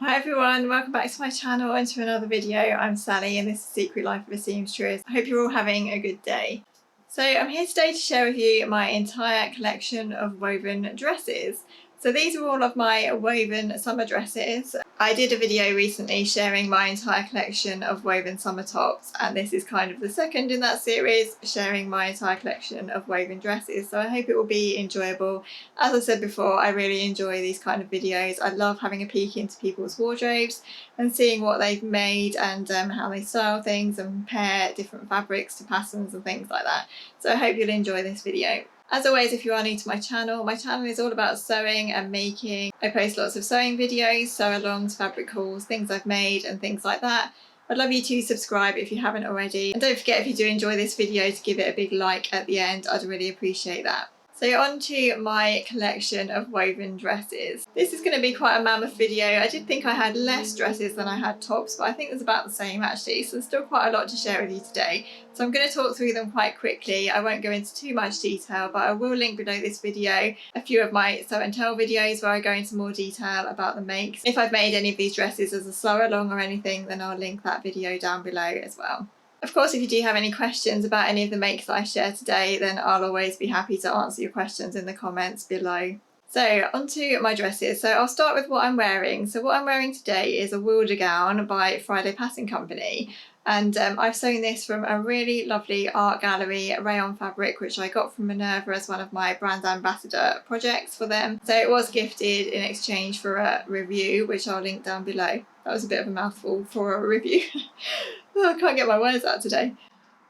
Hi everyone, welcome back to my channel and to another video. I'm Sally and this is Secret Life of a Seamstress. I hope you're all having a good day. So I'm here today to share with you my entire collection of woven dresses. So these are all of my woven summer dresses. I did a video recently sharing my entire collection of woven summer tops, and this is kind of the second in that series, sharing my entire collection of woven dresses. So I hope it will be enjoyable. As I said before, I really enjoy these kind of videos. I love having a peek into people's wardrobes and seeing what they've made and how they style things and pair different fabrics to patterns and things like that. So I hope you'll enjoy this video. As always, if you are new to my channel is all about sewing and making. I post lots of sewing videos, sew-alongs, fabric hauls, things I've made and things like that. I'd love you to subscribe if you haven't already. And don't forget, if you do enjoy this video, to give it a big like at the end. I'd really appreciate that. So on to my collection of woven dresses. This is going to be quite a mammoth video. I did think I had less dresses than I had tops, but I think there's about the same actually, so there's still quite a lot to share with you today. So I'm going to talk through them quite quickly. I won't go into too much detail, but I will link below this video a few of my sew and tell videos where I go into more detail about the makes. If I've made any of these dresses as a sew along or anything, then I'll link that video down below as well. Of course, if you do have any questions about any of the makes that I share today, then I'll always be happy to answer your questions in the comments below. So onto my dresses. So I'll start with what I'm wearing. So what I'm wearing today is a Wilder gown by Friday Pattern Company. And I've sewn this from a really lovely art gallery rayon fabric, which I got from Minerva as one of my brand ambassador projects for them. So it was gifted in exchange for a review, which I'll link down below. That was a bit of a mouthful for a review. Oh, I can't get my words out today.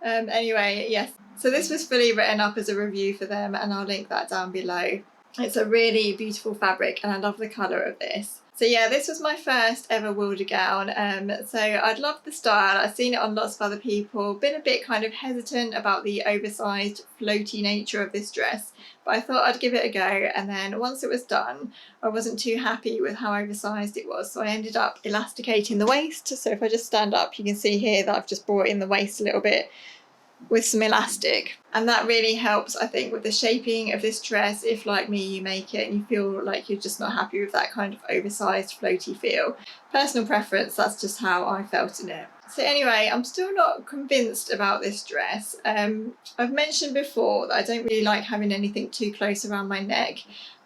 Anyway, yes. So this was fully written up as a review for them, and I'll link that down below. It's a really beautiful fabric and I love the colour of this. So yeah, this was my first ever Wilder gown. So I'd loved the style. I've seen it on lots of other people, been a bit kind of hesitant about the oversized floaty nature of this dress, but I thought I'd give it a go, and then once it was done I wasn't too happy with how oversized it was, so I ended up elasticating the waist. So if I just stand up, you can see here that I've just brought in the waist a little bit with some elastic, and that really helps, I think, with the shaping of this dress if, like me, you make it and you feel like you're just not happy with that kind of oversized floaty feel. Personal preference, that's just how I felt in it. So anyway, I'm still not convinced about this dress. I've mentioned before that I don't really like having anything too close around my neck,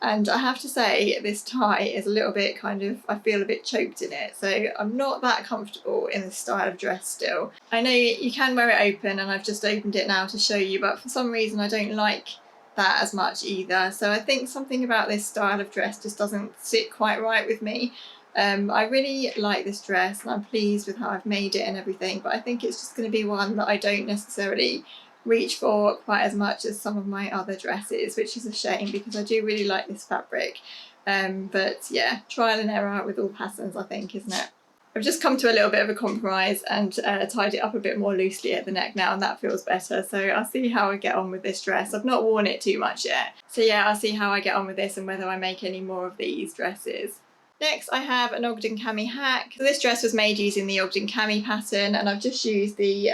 and I have to say this tie is a little bit kind of, I feel a bit choked in it, so I'm not that comfortable in this style of dress still. I know you can wear it open, and I've just opened it now to show you, but for some reason I don't like that as much either. So I think something about this style of dress just doesn't sit quite right with me. I really like this dress and I'm pleased with how I've made it and everything, but I think it's just going to be one that I don't necessarily reach for quite as much as some of my other dresses, which is a shame because I do really like this fabric. But yeah, trial and error with all patterns, I think, isn't it? I've just come to a little bit of a compromise and tied it up a bit more loosely at the neck now, and that feels better. So I'll see how I get on with this dress. I've not worn it too much yet. So yeah, I'll see how I get on with this and whether I make any more of these dresses. Next I have an Ogden cami hack. So this dress was made using the Ogden cami pattern, and I've just used the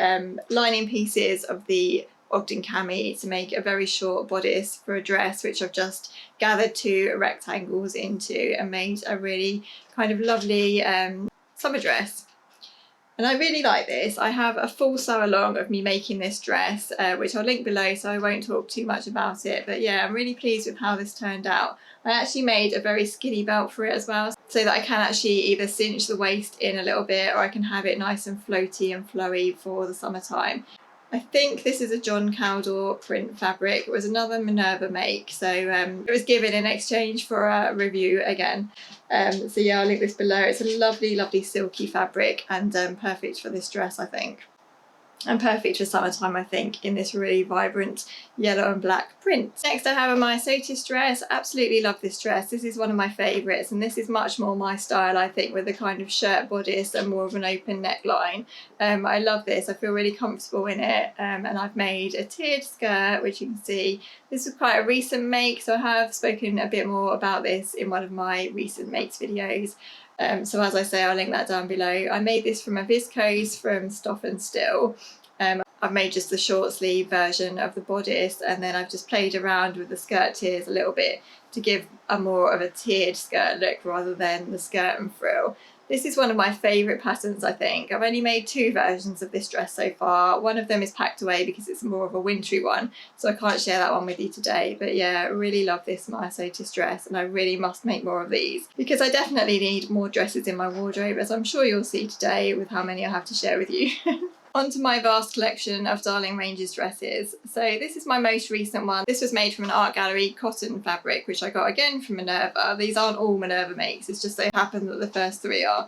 lining pieces of the Ogden cami to make a very short bodice for a dress, which I've just gathered two rectangles into and made a really kind of lovely summer dress. And I really like this. I have a full sew along of me making this dress, which I'll link below, so I won't talk too much about it. But yeah, I'm really pleased with how this turned out. I actually made a very skinny belt for it as well, so that I can actually either cinch the waist in a little bit, or I can have it nice and floaty and flowy for the summertime. I think this is a John Caldor print fabric. It was another Minerva make, so it was given in exchange for a review again. So yeah, I'll link this below. It's a lovely, lovely silky fabric, and perfect for this dress, I think. And perfect for summertime, I think, in this really vibrant yellow and black print. Next I have a Myositis dress. Absolutely love this dress. This is one of my favourites, and this is much more my style, I think, with the kind of shirt bodice and more of an open neckline. I love this. I feel really comfortable in it, and I've made a tiered skirt, which you can see. This is quite a recent make, so I have spoken a bit more about this in one of my recent makes videos. So as I say, I'll link that down below. I made this from a viscose from Stoff and Still. I've made just the short sleeve version of the bodice, and then I've just played around with the skirt tiers a little bit to give a more of a tiered skirt look rather than the skirt and frill. This is one of my favourite patterns, I think. I've only made 2 versions of this dress so far. One of them is packed away because it's more of a wintry one, so I can't share that one with you today. But yeah, I really love this Myositis dress, and I really must make more of these because I definitely need more dresses in my wardrobe, as I'm sure you'll see today with how many I have to share with you. Onto my vast collection of Darling Ranges dresses. So this is my most recent one. This was made from an art gallery cotton fabric, which I got again from Minerva. These aren't all Minerva makes, it's just so happened that the first 3 are.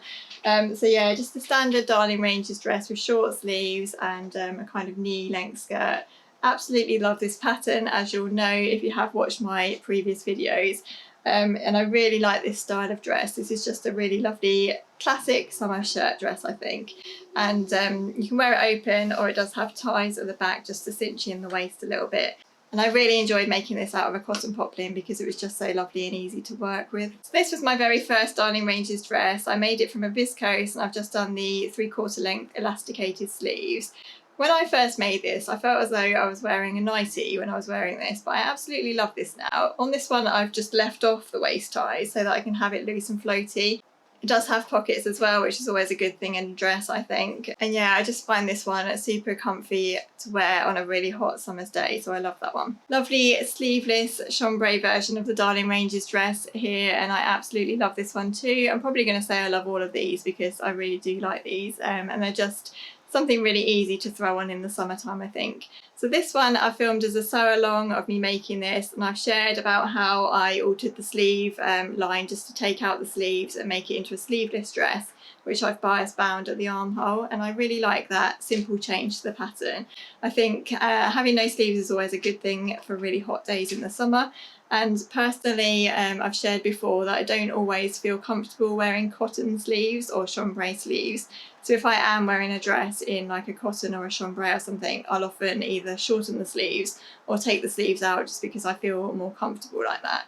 So yeah, just the standard Darling Ranges dress with short sleeves and a kind of knee-length skirt. Absolutely love this pattern, as you'll know if you have watched my previous videos. And I really like this style of dress. This is just a really lovely classic summer shirt dress, I think. And you can wear it open, or it does have ties at the back just to cinch in the waist a little bit. And I really enjoyed making this out of a cotton poplin because it was just so lovely and easy to work with. So this was my very first Darling Ranges dress. I made it from a viscose, and I've just done the 3/4 length elasticated sleeves. When I first made this, I felt as though I was wearing a nightie when I was wearing this, but I absolutely love this now. On this one, I've just left off the waist ties so that I can have it loose and floaty. It does have pockets as well, which is always a good thing in a dress, I think. And yeah, I just find this one super comfy to wear on a really hot summer's day, so I love that one. Lovely sleeveless chambray version of the Darling Ranges dress here, and I absolutely love this one too. I'm probably going to say I love all of these because I really do like these, and they're just something really easy to throw on in the summertime, I think. So this one I filmed as a sew along of me making this, and I've shared about how I altered the sleeve line just to take out the sleeves and make it into a sleeveless dress, which I've bias bound at the armhole, and I really like that simple change to the pattern. I think having no sleeves is always a good thing for really hot days in the summer. And personally, I've shared before that I don't always feel comfortable wearing cotton sleeves or chambray sleeves. So if I am wearing a dress in like a cotton or a chambray or something, I'll often either shorten the sleeves or take the sleeves out just because I feel more comfortable like that.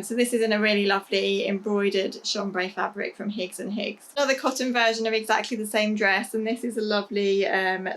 So this is in a really lovely embroidered chambray fabric from Higgs and Higgs. Another cotton version of exactly the same dress, and this is a lovely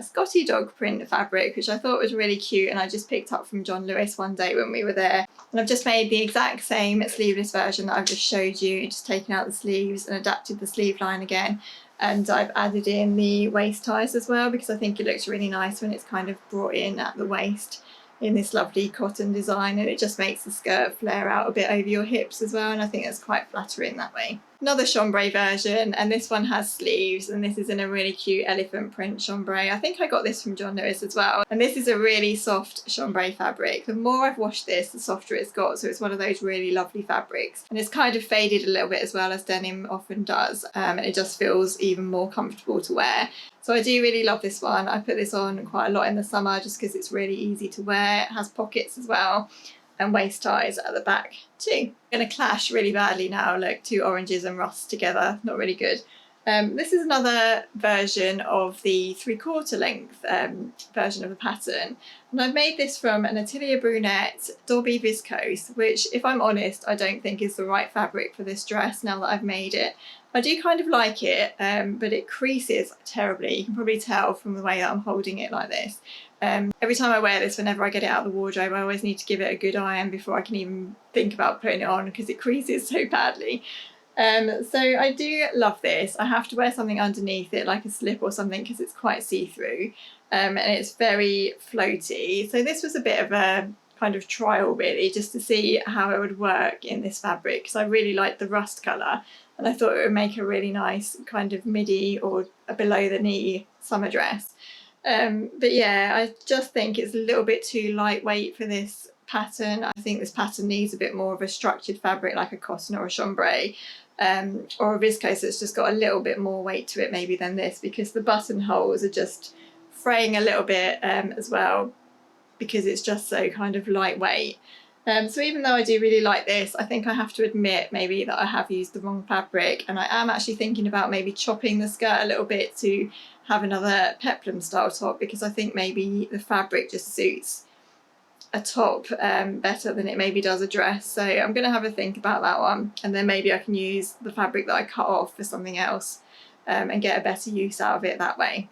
Scottie dog print fabric, which I thought was really cute, and I just picked up from John Lewis one day when we were there. And I've just made the exact same sleeveless version that I've just showed you, just taken out the sleeves and adapted the sleeve line again. And I've added in the waist ties as well because I think it looks really nice when it's kind of brought in at the waist in this lovely cotton design, and it just makes the skirt flare out a bit over your hips as well, and I think that's quite flattering that way. Another chambray version, and this one has sleeves, and this is in a really cute elephant print chambray. I think I got this from John Lewis as well, and this is a really soft chambray fabric. The more I've washed this, the softer it's got, so it's one of those really lovely fabrics, and it's kind of faded a little bit as well, as denim often does, and it just feels even more comfortable to wear. So I do really love this one. I put this on quite a lot in the summer just because it's really easy to wear. It has pockets as well and waist ties at the back too. Going to clash really badly now. Look, 2 oranges and rust together, not really good. This is another version of the 3/4 length version of the pattern, and I've made this from an Atelier Brunette Dobby Viscose, which, if I'm honest, I don't think is the right fabric for this dress now that I've made it. I do kind of like it, but it creases terribly. You can probably tell from the way that I'm holding it like this. Every time I wear this, whenever I get it out of the wardrobe, I always need to give it a good iron before I can even think about putting it on because it creases so badly. So I do love this. I have to wear something underneath it, like a slip or something, because it's quite see-through, and it's very floaty. So this was a bit of a kind of trial really, just to see how it would work in this fabric, because I really like the rust colour, and I thought it would make a really nice kind of midi or a below the knee summer dress. But yeah, I just think it's a little bit too lightweight for this pattern. I think this pattern needs a bit more of a structured fabric like a cotton or a chambray, or a viscose that's just got a little bit more weight to it maybe than this, because the buttonholes are just fraying a little bit as well because it's just so kind of lightweight. So even though I do really like this, I think I have to admit maybe that I have used the wrong fabric, and I am actually thinking about maybe chopping the skirt a little bit to have another peplum style top, because I think maybe the fabric just suits a top better than it maybe does a dress. So I'm going to have a think about that one, and then maybe I can use the fabric that I cut off for something else and get a better use out of it that way.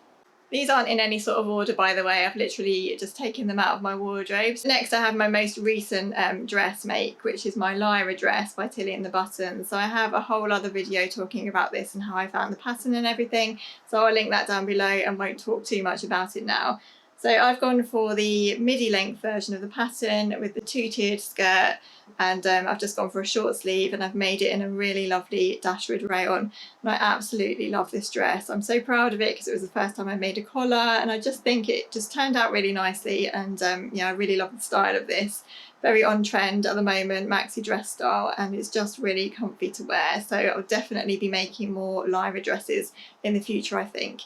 These aren't in any sort of order, by the way. I've literally just taken them out of my wardrobe. So next I have my most recent dress make, which is my Lyra dress by Tilly and the Buttons. So I have a whole other video talking about this and how I found the pattern and everything. So I'll link that down below and won't talk too much about it now. So I've gone for the midi length version of the pattern with the two-tiered skirt, and I've just gone for a short sleeve, and I've made it in a really lovely dashwood rayon, and I absolutely love this dress. I'm so proud of it because it was the first time I made a collar, and I just think it just turned out really nicely, and yeah, I really love the style of this. Very on trend at the moment, maxi dress style, and it's just really comfy to wear. So I'll definitely be making more Lyra dresses in the future, I think.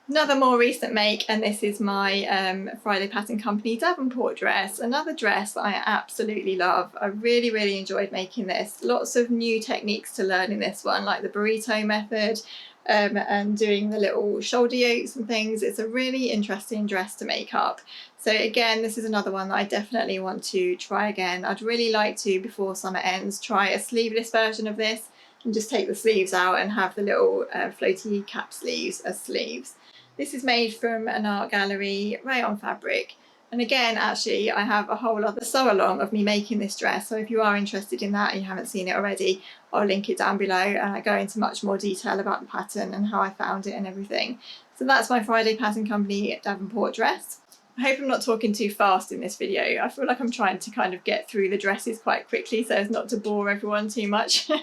Another more recent make, and this is my Friday Pattern Company Davenport dress. Another dress that I absolutely love. I really enjoyed making this. Lots of new techniques to learn in this one, like the burrito method and doing the little shoulder yokes and things. It's a really interesting dress to make up. So again, this is another one that I definitely want to try again. I'd really like to, before summer ends, try a sleeveless version of this and just take the sleeves out and have the little floaty cap sleeves as sleeves. This is made from an art gallery rayon fabric, and again actually I have a whole other sew along of me making this dress, so if you are interested in that and you haven't seen it already, I'll link it down below, and I go into much more detail about the pattern and how I found it and everything. So that's my Friday Pattern Company Davenport dress. I hope I'm not talking too fast in this video. I feel like I'm trying to kind of get through the dresses quite quickly so as not to bore everyone too much. So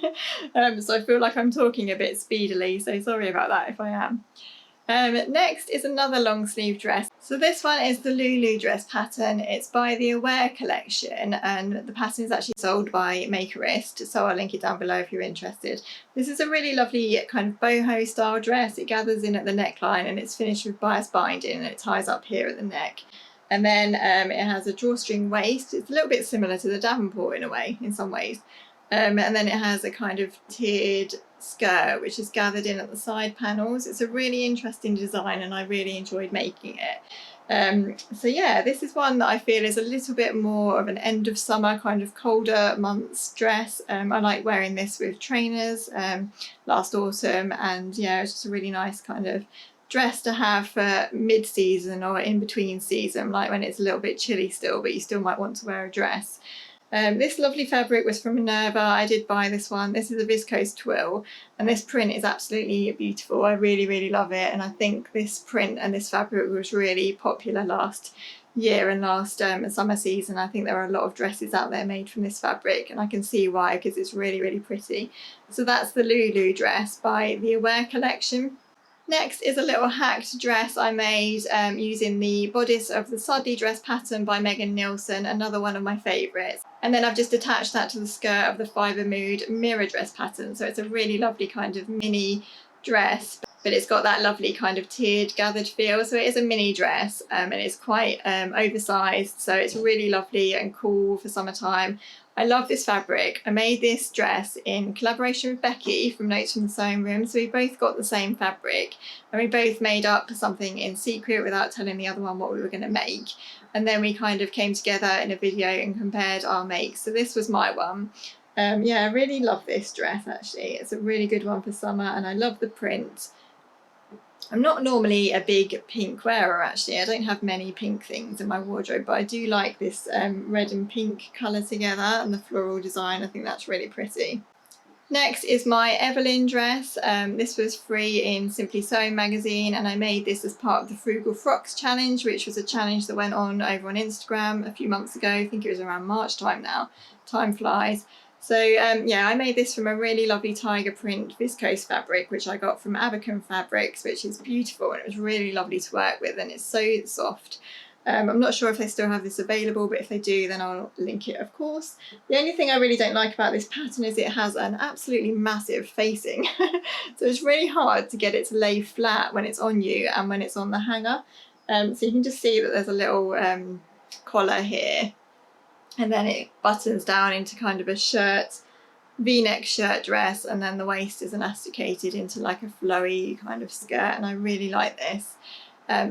I feel like I'm talking a bit speedily, so sorry about that if I am. Next is another long sleeve dress. So this one is the Lulu dress pattern. It's by the Aware collection, and the pattern is actually sold by Makerist, so I'll link it down below if you're interested. This is a really lovely kind of boho style dress. It gathers in at the neckline and it's finished with bias binding, and it ties up here at the neck. And then it has a drawstring waist. It's a little bit similar to the Davenport in a way, in some ways. And then it has a kind of tiered skirt which is gathered in at the side panels. It's a really interesting design and I really enjoyed making it. So yeah, this is one that I feel is a little bit more of an end of summer kind of colder months dress. I like wearing this with trainers last autumn, and yeah, it's just a really nice kind of dress to have for mid-season or in between season, like when it's a little bit chilly still but you still might want to wear a dress. This lovely fabric was from Minerva. I did buy this one. This is a viscose twill, and this print is absolutely beautiful. I really love it, and I think this print and this fabric was really popular last year and last summer season. I think there are a lot of dresses out there made from this fabric, and I can see why, because it's really pretty. So that's the Lulu dress by the Aware collection. Next is a little hacked dress I made using the bodice of the Scottie dress pattern by Megan Nielsen, another one of my favourites. And then I've just attached that to the skirt of the Fibre Mood mirror dress pattern. So it's a really lovely kind of mini dress, but it's got that lovely kind of tiered gathered feel. So it is a mini dress and it's quite oversized. So it's really lovely and cool for summertime. I love this fabric. I made this dress in collaboration with Becky from Notes from the Sewing Room. So we both got the same fabric and we both made up something in secret without telling the other one what we were going to make. And then we kind of came together in a video and compared our makes. So this was my one. Yeah, I really love this dress actually. It's a really good one for summer and I love the print. I'm not normally a big pink wearer actually. I don't have many pink things in my wardrobe, but I do like this red and pink colour together and the floral design. I think that's really pretty. Next is my Evelyn dress. This was free in Simply Sewing magazine, and I made this as part of the Frugal Frocks challenge, which was a challenge that went on over on Instagram a few months ago. I think it was around March time now. Time flies. So yeah, I made this from a really lovely tiger print viscose fabric, which I got from Abacum Fabrics, which is beautiful and it was really lovely to work with, and it's so soft. I'm not sure if they still have this available, but if they do, then I'll link it, of course. The only thing I really don't like about this pattern is it has an absolutely massive facing. So it's really hard to get it to lay flat when it's on you and when it's on the hanger. So you can just see that there's a little collar here, and then it buttons down into kind of a shirt, V-neck shirt dress, and then the waist is elasticated into like a flowy kind of skirt, and I really like this.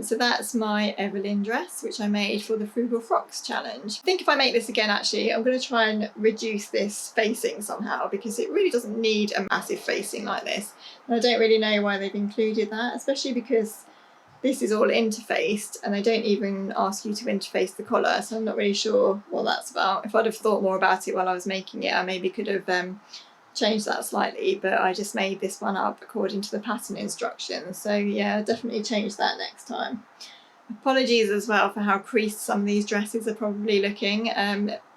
So that's my Evelyn dress, which I made for the Frugal Frocks challenge. I think if I make this again, actually, I'm going to try and reduce this facing somehow, because it really doesn't need a massive facing like this. And I don't really know why they've included that, especially because this is all interfaced, and they don't even ask you to interface the collar, so I'm not really sure what that's about. If I'd have thought more about it while I was making it, I maybe could have changed that slightly, but I just made this one up according to the pattern instructions. So yeah, I'll definitely change that next time. Apologies as well for how creased some of these dresses are probably looking.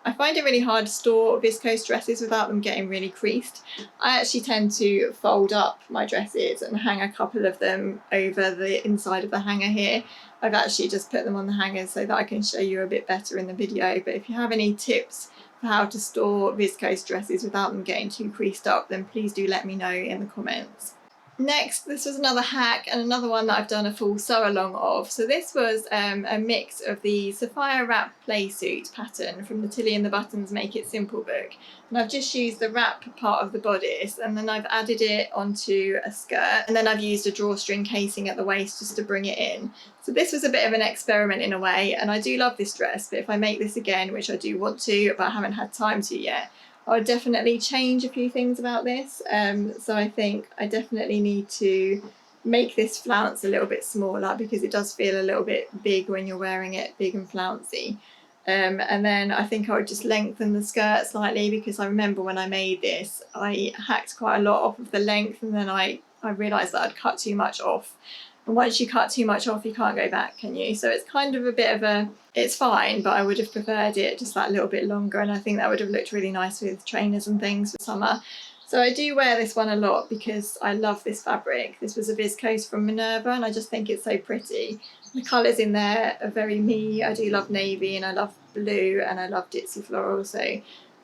I find it really hard to store viscose dresses without them getting really creased. I actually tend to fold up my dresses and hang a couple of them over the inside of the hanger here. I've actually just put them on the hangers so that I can show you a bit better in the video, but if you have any tips for how to store viscose dresses without them getting too creased up, then please do let me know in the comments. Next, this was another hack and another one that I've done a full sew along of. So this was a mix of the Sapphire Wrap Playsuit pattern from the Tilly and the Buttons Make It Simple book. And I've just used the wrap part of the bodice, and then I've added it onto a skirt, and then I've used a drawstring casing at the waist just to bring it in. So this was a bit of an experiment in a way, and I do love this dress, but if I make this again, which I do want to, but I haven't had time to yet, I would definitely change a few things about this. So I think I definitely need to make this flounce a little bit smaller, because it does feel a little bit big when you're wearing it, big and flouncy. And then I think I would just lengthen the skirt slightly, because I remember when I made this, I hacked quite a lot off of the length, and then I realised that I'd cut too much off. And once you cut too much off, you can't go back, can you? So it's kind of a bit of a, it's fine, but I would have preferred it just that little bit longer, and I think that would have looked really nice with trainers and things for summer. So I do wear this one a lot because I love this fabric. This was a viscose from Minerva, and I just think it's so pretty. The colours in there are very me. I do love navy, and I love blue, and I love ditzy floral, so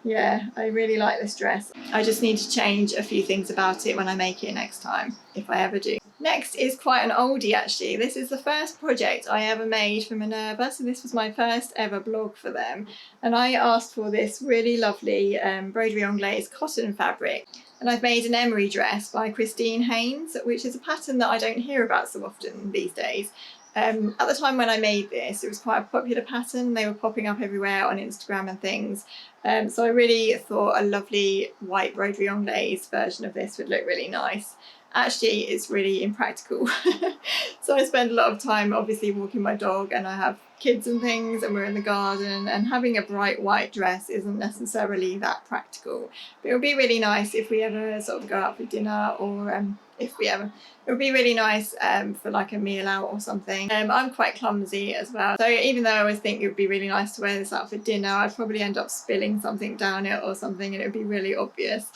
yeah, I really like this dress. I just need to change a few things about it when I make it next time, if I ever do. Next is quite an oldie actually. This is the first project I ever made for Minerva, so this was my first ever blog for them, and I asked for this really lovely Broderie Anglaise cotton fabric, and I've made an Emery dress by Christine Haynes, which is a pattern that I don't hear about so often these days. At the time when I made this, it was quite a popular pattern. They were popping up everywhere on Instagram and things. So I really thought a lovely white Broderie Anglaise version of this would look really nice. Actually, it's really impractical. So I spend a lot of time obviously walking my dog, and I have kids and things, and we're in the garden, and having a bright white dress isn't necessarily that practical. But it would be really nice if we ever sort of go out for dinner, or it would be really nice for like a meal out or something. I'm quite clumsy as well, so even though I always think it would be really nice to wear this out for dinner, I'd probably end up spilling something down it or something, and it would be really obvious.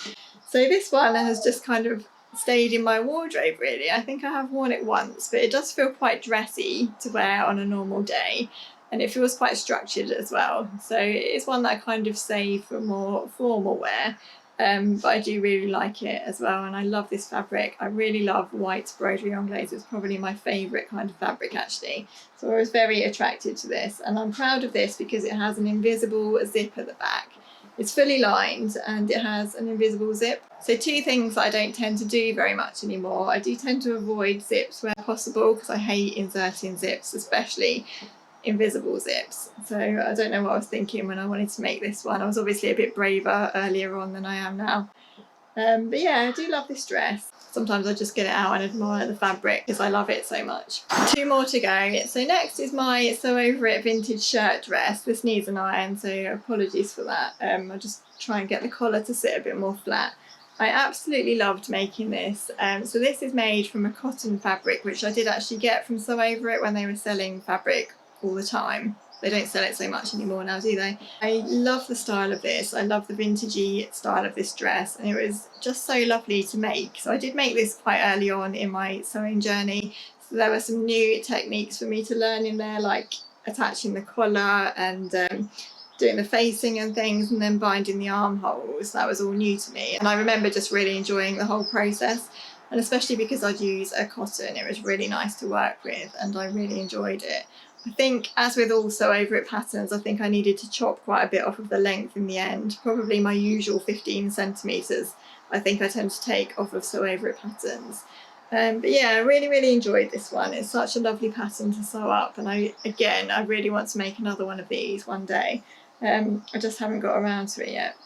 So this one has just kind of stayed in my wardrobe really. I think I have worn it once, but it does feel quite dressy to wear on a normal day, and it feels quite structured as well. So it's one that I kind of save for more formal wear. But I do really like it as well, and I love this fabric. I really love white Broderie Anglaise. It's probably my favourite kind of fabric actually. So I was very attracted to this, and I'm proud of this because it has an invisible zip at the back. It's fully lined and it has an invisible zip. So two things I don't tend to do very much anymore. I do tend to avoid zips where possible because I hate inserting zips, especially invisible zips. So I don't know what I was thinking when I wanted to make this one. I was obviously a bit braver earlier on than I am now. But yeah, I do love this dress. Sometimes I just get it out and admire the fabric because I love it so much. Two more to go. So next is my Sew Over It vintage shirt dress. This needs an iron, so apologies for that. I'll just try and get the collar to sit a bit more flat. I absolutely loved making this. So this is made from a cotton fabric, which I did actually get from Sew Over It when they were selling fabric all the time. They don't sell it so much anymore now, do they? I love the style of this. I love the vintagey style of this dress, and it was just so lovely to make. So I did make this quite early on in my sewing journey. So there were some new techniques for me to learn in there, like attaching the collar and doing the facing and things, and then binding the armholes. That was all new to me, and I remember just really enjoying the whole process. And especially because I'd use a cotton, it was really nice to work with, and I really enjoyed it. I think, as with all Sew Over It patterns, I think I needed to chop quite a bit off of the length in the end. Probably my usual 15 centimetres I think I tend to take off of Sew Over It patterns. But yeah, I really enjoyed this one. It's such a lovely pattern to sew up, and I really want to make another one of these one day. I just haven't got around to it yet.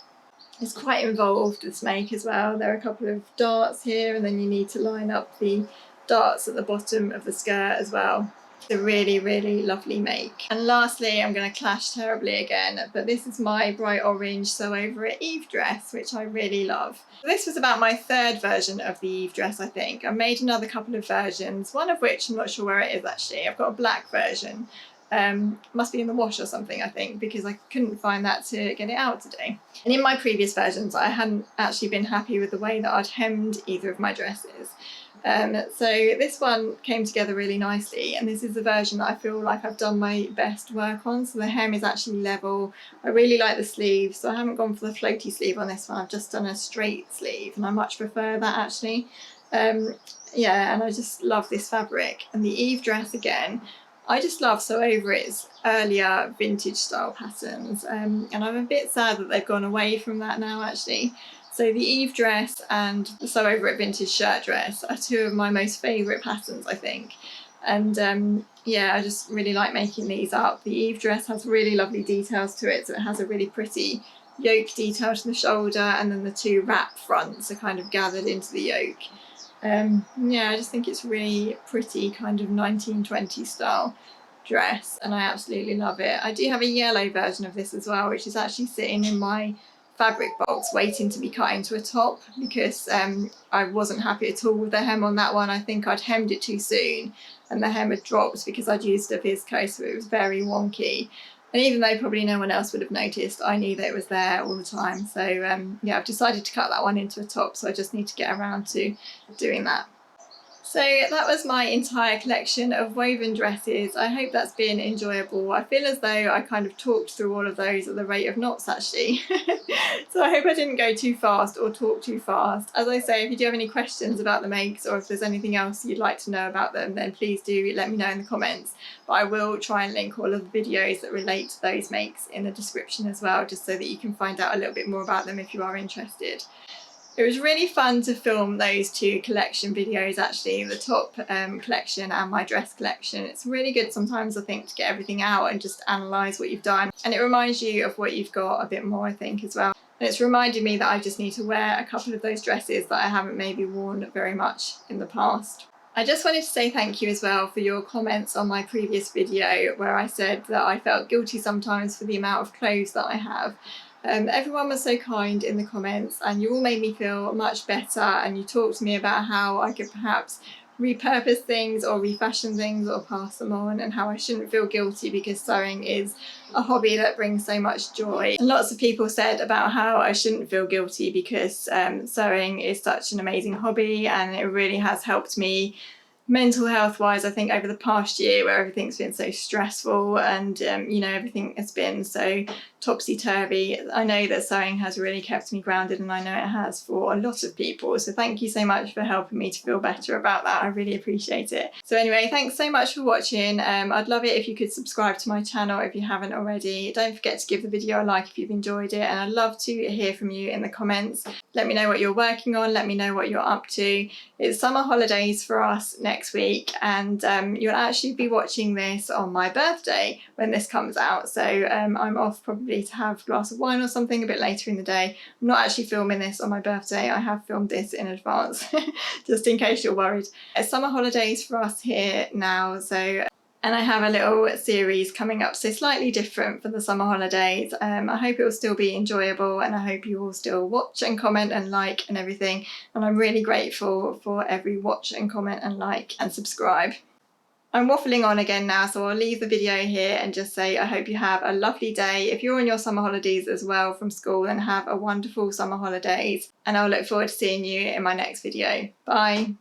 It's quite involved, this make as well. There are a couple of darts here, and then you need to line up the darts at the bottom of the skirt as well. It's a really, really lovely make. And lastly, I'm going to clash terribly again, but this is my bright orange sew over it Eve dress, which I really love. This was about my third version of the Eve dress, I think. I made another couple of versions, one of which I'm not sure where it is actually. I've got a black version. Must be in the wash or something, I think, because I couldn't find that to get it out today. And in my previous versions, I hadn't actually been happy with the way that I'd hemmed either of my dresses. So this one came together really nicely, and this is the version that I feel like I've done my best work on. So the hem is actually level. I really like the sleeve, so I haven't gone for the floaty sleeve on this one. I've just done a straight sleeve, and I much prefer that actually. Yeah, and I just love this fabric. And the Eve dress again, I just love Sew Over It's earlier vintage style patterns, and I'm a bit sad that they've gone away from that now actually. So the Eve dress and the Sew Over It vintage shirt dress are two of my most favourite patterns, I think. And yeah, I just really like making these up. The Eve dress has really lovely details to it, so it has a really pretty yoke detail to the shoulder, and then the two wrap fronts are kind of gathered into the yoke. Yeah, I just think it's really pretty kind of 1920s style dress, and I absolutely love it. I do have a yellow version of this as well, which is actually sitting in my fabric box waiting to be cut into a top, because I wasn't happy at all with the hem on that one. I think I'd hemmed it too soon and the hem had dropped because I'd used a Viscose, so it was very wonky. And even though probably no one else would have noticed, I knew that it was there all the time. So yeah, I've decided to cut that one into a top, so I just need to get around to doing that. So that was my entire collection of woven dresses. I hope that's been enjoyable. I feel as though I kind of talked through all of those at the rate of knots actually. So I hope I didn't go too fast or talk too fast. As I say, if you do have any questions about the makes, or if there's anything else you'd like to know about them, then please do let me know in the comments. But I will try and link all of the videos that relate to those makes in the description as well, just so that you can find out a little bit more about them if you are interested. It was really fun to film those two collection videos actually, the top collection and my dress collection. It's really good sometimes, I think, to get everything out and just analyse what you've done. And it reminds you of what you've got a bit more, I think, as well. And it's reminded me that I just need to wear a couple of those dresses that I haven't maybe worn very much in the past. I just wanted to say thank you as well for your comments on my previous video where I said that I felt guilty sometimes for the amount of clothes that I have. Everyone was so kind in the comments, and you all made me feel much better, and you talked to me about how I could perhaps repurpose things or refashion things or pass them on, and how I shouldn't feel guilty because sewing is a hobby that brings so much joy. And lots of people said about how I shouldn't feel guilty because sewing is such an amazing hobby, and it really has helped me mental health wise, I think, over the past year where everything's been so stressful and you know, everything has been so topsy-turvy. I know that sewing has really kept me grounded, and I know it has for a lot of people, so thank you so much for helping me to feel better about that. I really appreciate it. So anyway, thanks so much for watching. I'd love it if you could subscribe to my channel if you haven't already. Don't forget to give the video a like if you've enjoyed it, and I'd love to hear from you in the comments. Let me know what you're working on, let me know what you're up to. It's summer holidays for us next week, and you'll actually be watching this on my birthday when this comes out, so I'm off probably to have a glass of wine or something a bit later in the day. I'm not actually filming this on my birthday, I have filmed this in advance just in case you're worried. It's summer holidays for us here now, so and I have a little series coming up, so slightly different for the summer holidays. I hope it will still be enjoyable, and I hope you will still watch and comment and like and everything, and I'm really grateful for every watch and comment and like and subscribe. I'm waffling on again now, so I'll leave the video here and just say I hope you have a lovely day. If you're on your summer holidays as well from school, then have a wonderful summer holidays, and I'll look forward to seeing you in my next video. Bye!